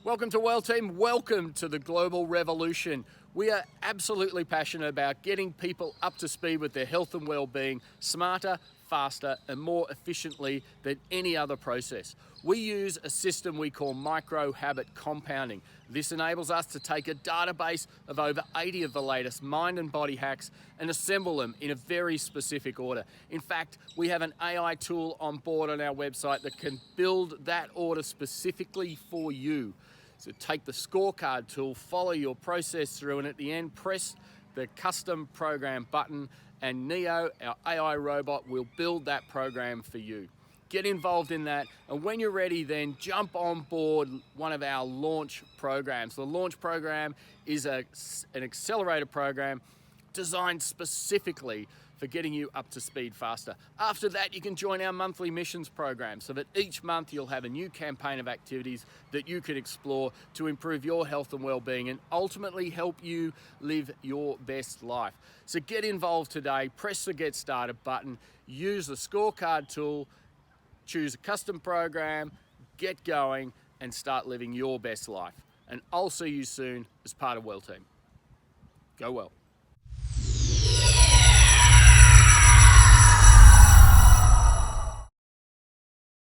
Welcome to Wellteam, welcome to the global revolution. We are absolutely passionate about getting people up to speed with their health and well-being smarter, faster and more efficiently than any other process. We use a system we call micro-habit compounding. This enables us to take a database of over 80 of the latest mind and body hacks and assemble them in a very specific order. In fact, we have an AI tool on board on our website that can build that order specifically for you. So take the scorecard tool, follow your process through, and at the end, press the custom program button, and Neo, our AI robot, will build that program for you. Get involved in that, and when you're ready, then jump on board one of our launch programs. The launch program is an accelerator program designed specifically for getting you up to speed faster. After that, you can join our monthly missions program so that each month you'll have a new campaign of activities that you can explore to improve your health and well-being and ultimately help you live your best life. So get involved today, press the Get Started button, use the scorecard tool, choose a custom program, get going and start living your best life. And I'll see you soon as part of Wellteam. Go well.